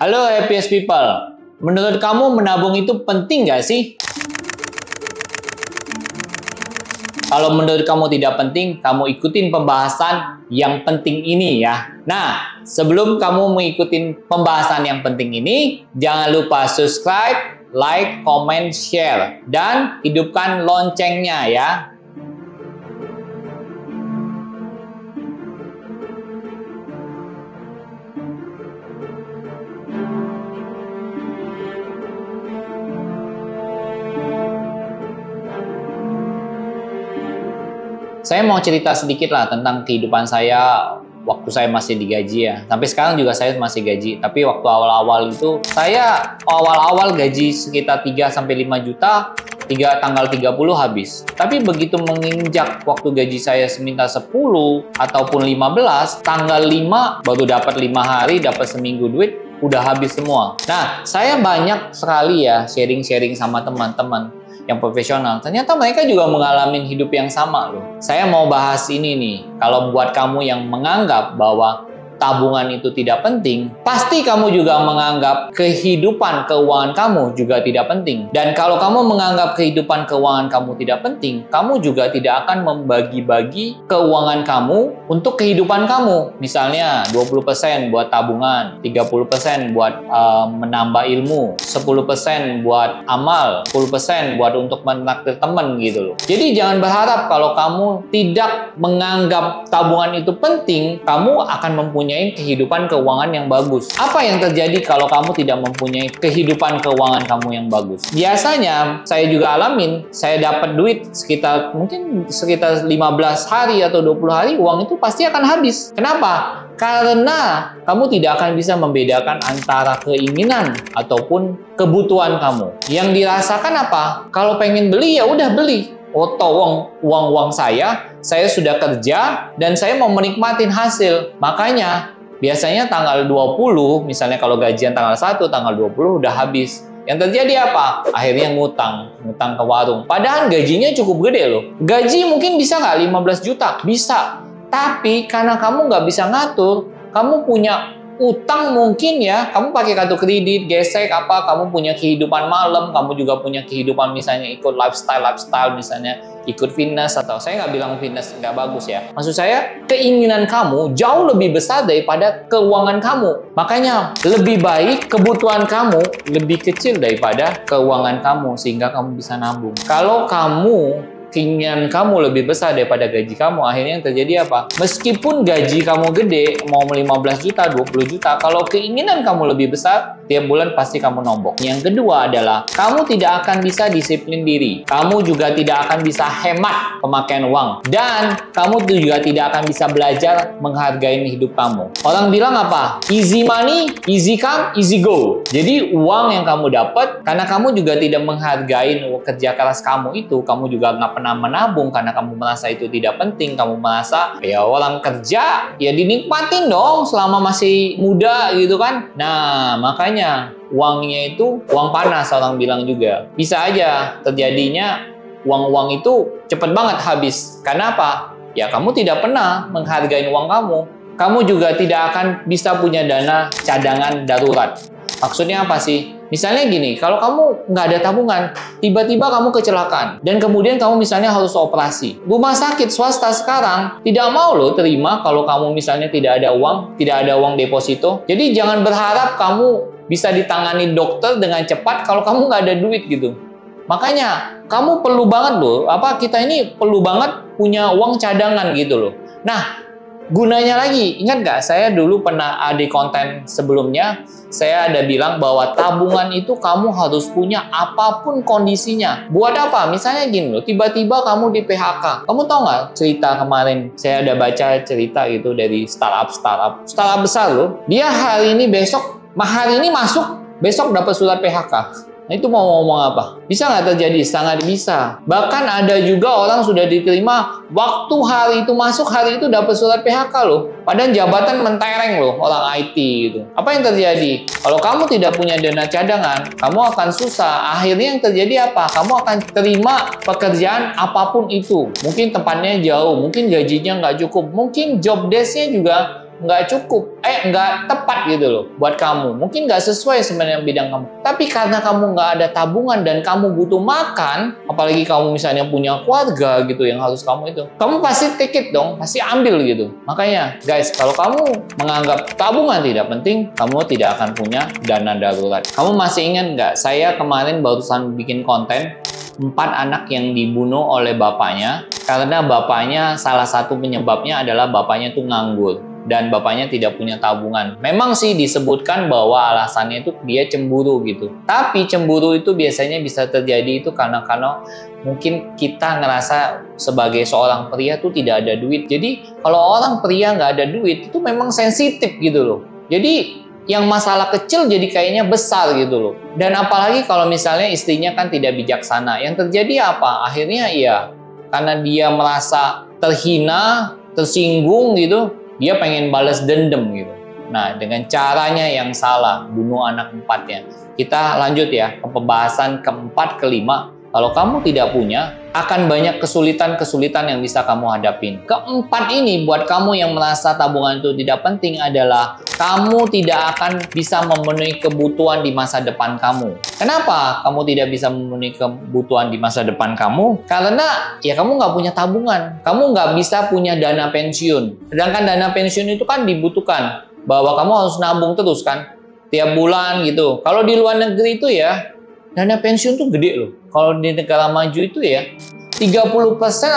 Halo Happiest People, menurut kamu menabung itu penting nggak sih? Kalau menurut kamu tidak penting, kamu ikutin pembahasan yang penting ini ya. Nah, sebelum kamu mengikuti pembahasan yang penting ini, jangan lupa subscribe, like, comment, share, dan hidupkan loncengnya ya. Saya mau cerita sedikit lah tentang kehidupan saya waktu saya masih digaji ya. Sampai sekarang juga saya masih gaji. Tapi waktu awal-awal itu, saya awal-awal gaji sekitar 3-5 juta, tanggal 30 habis. Tapi begitu menginjak waktu gaji saya seminta 10 ataupun 15, tanggal 5 baru dapat 5 hari, dapat seminggu duit, udah habis semua. Nah, saya banyak sekali ya sharing-sharing sama teman-teman yang profesional. Ternyata mereka juga mengalami hidup yang sama loh. Saya mau bahas ini nih. Kalau buat kamu yang menganggap bahwa tabungan itu tidak penting, pasti kamu juga menganggap kehidupan keuangan kamu juga tidak penting. Dan kalau kamu menganggap kehidupan keuangan kamu tidak penting, kamu juga tidak akan membagi-bagi keuangan kamu untuk kehidupan kamu. Misalnya 20% buat tabungan, 30% buat menambah ilmu, 10% buat amal, 10% buat untuk menraktir teman gitu loh. Jadi jangan berharap kalau kamu tidak menganggap tabungan itu penting, kamu akan mempunyai kehidupan keuangan yang bagus. Apa yang terjadi kalau kamu tidak mempunyai kehidupan keuangan kamu yang bagus? Biasanya saya juga alamin, saya dapat duit mungkin sekitar 15 hari atau 20 hari, uang itu pasti akan habis. Kenapa? Karena kamu tidak akan bisa membedakan antara keinginan ataupun kebutuhan kamu. Yang dirasakan apa? Kalau pengen beli ya udah beli. Uang saya sudah kerja dan saya mau menikmatin hasil. Makanya biasanya tanggal 20, misalnya kalau gajian tanggal 1, tanggal 20 udah habis. Yang terjadi apa? Akhirnya ngutang ke warung. Padahal gajinya cukup gede loh. Gaji mungkin bisa nggak 15 juta? Bisa. Tapi karena kamu nggak bisa ngatur, kamu punya utang mungkin ya, kamu pakai kartu kredit, gesek apa, kamu punya kehidupan malam, kamu juga punya kehidupan misalnya ikut lifestyle misalnya ikut fitness, atau saya nggak bilang fitness nggak bagus ya. Maksud saya, keinginan kamu jauh lebih besar daripada keuangan kamu. Makanya lebih baik kebutuhan kamu lebih kecil daripada keuangan kamu sehingga kamu bisa nabung. Kalau keinginan kamu lebih besar daripada gaji kamu, akhirnya yang terjadi apa? Meskipun gaji kamu gede, mau 15 juta, 20 juta, kalau keinginan kamu lebih besar, tiap bulan pasti kamu nombok. Yang kedua adalah, kamu tidak akan bisa disiplin diri. Kamu juga tidak akan bisa hemat pemakaian uang. Dan kamu juga tidak akan bisa belajar menghargai hidup kamu. Orang bilang apa? Easy money, easy come, easy go. Jadi uang yang kamu dapat, karena kamu juga tidak menghargai kerja keras kamu itu, kamu juga nggak pernah menabung karena kamu merasa itu tidak penting. Kamu merasa ya orang kerja ya dinikmatin dong selama masih muda gitu kan. Nah makanya uangnya itu uang panas, orang bilang juga. Bisa aja terjadinya uang itu cepet banget habis. Karena apa? Ya kamu tidak pernah menghargai uang kamu. Kamu juga tidak akan bisa punya dana cadangan darurat. Maksudnya apa sih? Misalnya gini, kalau kamu nggak ada tabungan, tiba-tiba kamu kecelakaan, dan kemudian kamu misalnya harus operasi. Rumah sakit swasta sekarang tidak mau loh terima kalau kamu misalnya tidak ada uang deposito. Jadi jangan berharap kamu bisa ditangani dokter dengan cepat kalau kamu nggak ada duit gitu. Makanya kamu perlu banget loh, kita ini perlu banget punya uang cadangan gitu loh. Nah, gunanya lagi, ingat nggak? Saya dulu pernah ada konten sebelumnya, saya ada bilang bahwa tabungan itu kamu harus punya apapun kondisinya. Buat apa? Misalnya gini loh, tiba-tiba kamu di PHK. Kamu tahu nggak cerita kemarin? Saya ada baca cerita gitu dari startup besar loh. Dia hari ini masuk, besok dapat surat PHK. Nah itu mau ngomong apa? Bisa nggak terjadi? Sangat bisa. Bahkan ada juga orang sudah diterima waktu hari itu masuk, hari itu dapat surat PHK loh. Padahal jabatan mentereng loh, orang IT gitu. Apa yang terjadi? Kalau kamu tidak punya dana cadangan, kamu akan susah. Akhirnya yang terjadi apa? Kamu akan terima pekerjaan apapun itu. Mungkin tempatnya jauh, mungkin gajinya nggak cukup, mungkin job desk-nya juga nggak cukup, nggak tepat gitu loh buat kamu. Mungkin nggak sesuai sebenarnya bidang kamu. Tapi karena kamu nggak ada tabungan dan kamu butuh makan, apalagi kamu misalnya punya keluarga gitu yang harus kamu itu, kamu pasti take it dong, pasti ambil gitu. Makanya guys, kalau kamu menganggap tabungan tidak penting, kamu tidak akan punya dana darurat. Kamu masih ingat nggak? Saya kemarin barusan bikin konten 4 anak yang dibunuh oleh bapaknya karena bapaknya, salah satu penyebabnya adalah bapaknya tuh nganggur dan bapaknya tidak punya tabungan. Memang sih disebutkan bahwa alasannya itu dia cemburu gitu. Tapi cemburu itu biasanya bisa terjadi itu karena mungkin kita ngerasa sebagai seorang pria tuh tidak ada duit. Jadi kalau orang pria nggak ada duit itu memang sensitif gitu loh. Jadi yang masalah kecil jadi kayaknya besar gitu loh. Dan apalagi kalau misalnya istrinya kan tidak bijaksana. Yang terjadi apa? Akhirnya ya karena dia merasa terhina, tersinggung gitu, dia pengen balas dendam gitu. Nah, dengan caranya yang salah, bunuh anak 4-nya. Kita lanjut ya ke pembahasan keempat, kelima. Kalau kamu tidak punya, akan banyak kesulitan-kesulitan yang bisa kamu hadapin. Keempat ini buat kamu yang merasa tabungan itu tidak penting adalah kamu tidak akan bisa memenuhi kebutuhan di masa depan kamu. Kenapa kamu tidak bisa memenuhi kebutuhan di masa depan kamu? Karena ya kamu nggak punya tabungan. Kamu nggak bisa punya dana pensiun. Sedangkan dana pensiun itu kan dibutuhkan. Bahwa kamu harus nabung terus kan. Tiap bulan gitu. Kalau di luar negeri itu ya, dana pensiun tuh gede loh. Kalau di negara maju itu ya, 30%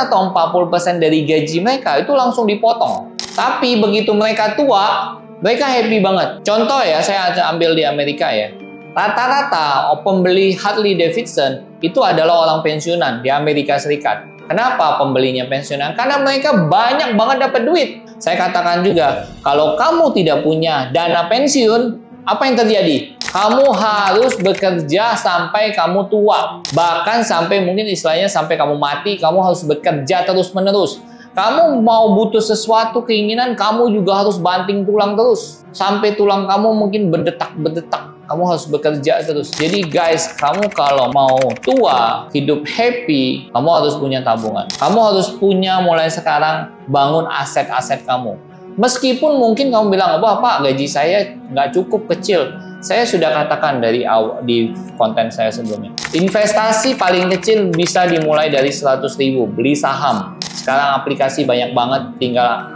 atau 40% dari gaji mereka itu langsung dipotong. Tapi begitu mereka tua, mereka happy banget. Contoh ya, saya ambil di Amerika ya. Rata-rata pembeli Harley Davidson itu adalah orang pensiunan di Amerika Serikat. Kenapa pembelinya pensiunan? Karena mereka banyak banget dapat duit. Saya katakan juga, kalau kamu tidak punya dana pensiun, apa yang terjadi? Kamu harus bekerja sampai kamu tua. Bahkan sampai mungkin istilahnya sampai kamu mati, kamu harus bekerja terus-menerus. Kamu mau butuh sesuatu, keinginan, kamu juga harus banting tulang terus. Sampai tulang kamu mungkin berdetak-berdetak. Kamu harus bekerja terus. Jadi guys, kamu kalau mau tua, hidup happy, kamu harus punya tabungan. Kamu harus punya mulai sekarang bangun aset-aset kamu. Meskipun mungkin kamu bilang, wah Pak, gaji saya nggak cukup, kecil. Saya sudah katakan dari awal di konten saya sebelumnya. Investasi paling kecil bisa dimulai dari 100.000, beli saham. Sekarang aplikasi banyak banget, tinggal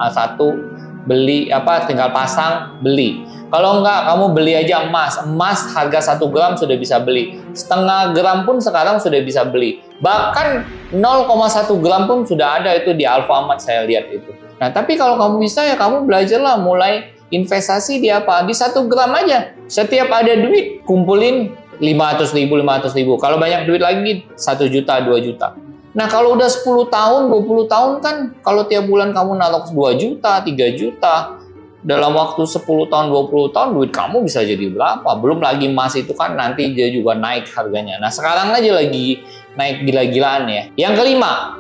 beli tinggal pasang, beli. Kalau enggak, kamu beli aja emas. Emas harga 1 gram sudah bisa beli. Setengah gram pun sekarang sudah bisa beli. Bahkan 0,1 gram pun sudah ada itu di Alfamart, saya lihat itu. Nah, tapi kalau kamu bisa ya kamu belajarlah mulai investasi di apa? Di 1 gram aja. Setiap ada duit, kumpulin 500.000. Kalau banyak duit lagi, 1 juta, 2 juta. Nah, kalau udah 10 tahun, 20 tahun kan, kalau tiap bulan kamu naruh 2 juta, 3 juta, dalam waktu 10 tahun, 20 tahun, duit kamu bisa jadi berapa? Belum lagi emas itu kan nanti dia juga naik harganya. Nah, sekarang aja lagi naik gila-gilaan ya. Yang kelima,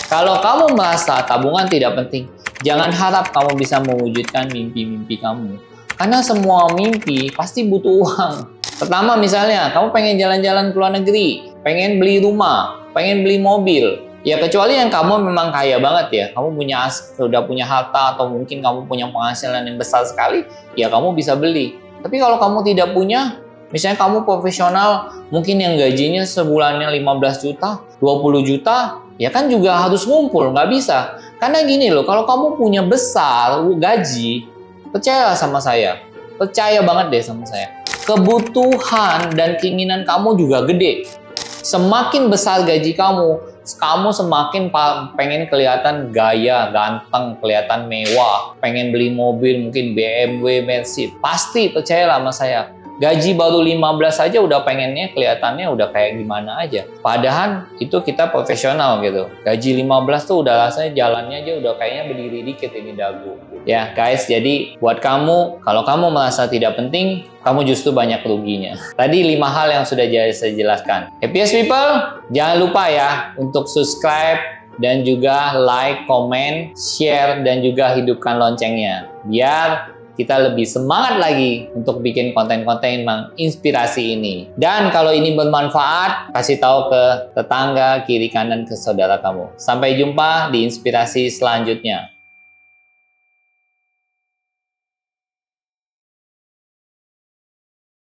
kalau kamu merasa tabungan tidak penting, jangan harap kamu bisa mewujudkan mimpi-mimpi kamu. Karena semua mimpi pasti butuh uang. Pertama misalnya, kamu pengen jalan-jalan ke luar negeri, pengen beli rumah, pengen beli mobil. Ya kecuali yang kamu memang kaya banget ya, kamu sudah punya harta atau mungkin kamu punya penghasilan yang besar sekali, ya kamu bisa beli. Tapi kalau kamu tidak punya, misalnya kamu profesional, mungkin yang gajinya sebulannya 15 juta, 20 juta, ya kan juga harus ngumpul, nggak bisa. Karena gini loh, kalau kamu punya besar gaji, percayalah sama saya. Percaya banget deh sama saya. Kebutuhan dan keinginan kamu juga gede. Semakin besar gaji kamu semakin pengen kelihatan gaya, ganteng, kelihatan mewah. Pengen beli mobil, mungkin BMW, Mercedes. Pasti percayalah sama saya. Gaji baru 15 aja udah pengennya kelihatannya udah kayak gimana aja. Padahal itu kita profesional gitu. Gaji 15 tuh udah rasanya jalannya aja udah kayaknya berdiri dikit ini dagu. Ya guys, jadi buat kamu, kalau kamu merasa tidak penting, kamu justru banyak ruginya. Tadi 5 hal yang sudah saya jelaskan. Happiest people, jangan lupa ya untuk subscribe dan juga like, comment, share, dan juga hidupkan loncengnya. Biar kita lebih semangat lagi untuk bikin konten-konten yang menginspirasi ini. Dan kalau ini bermanfaat, kasih tahu ke tetangga, kiri kanan, ke saudara kamu. Sampai jumpa di inspirasi selanjutnya.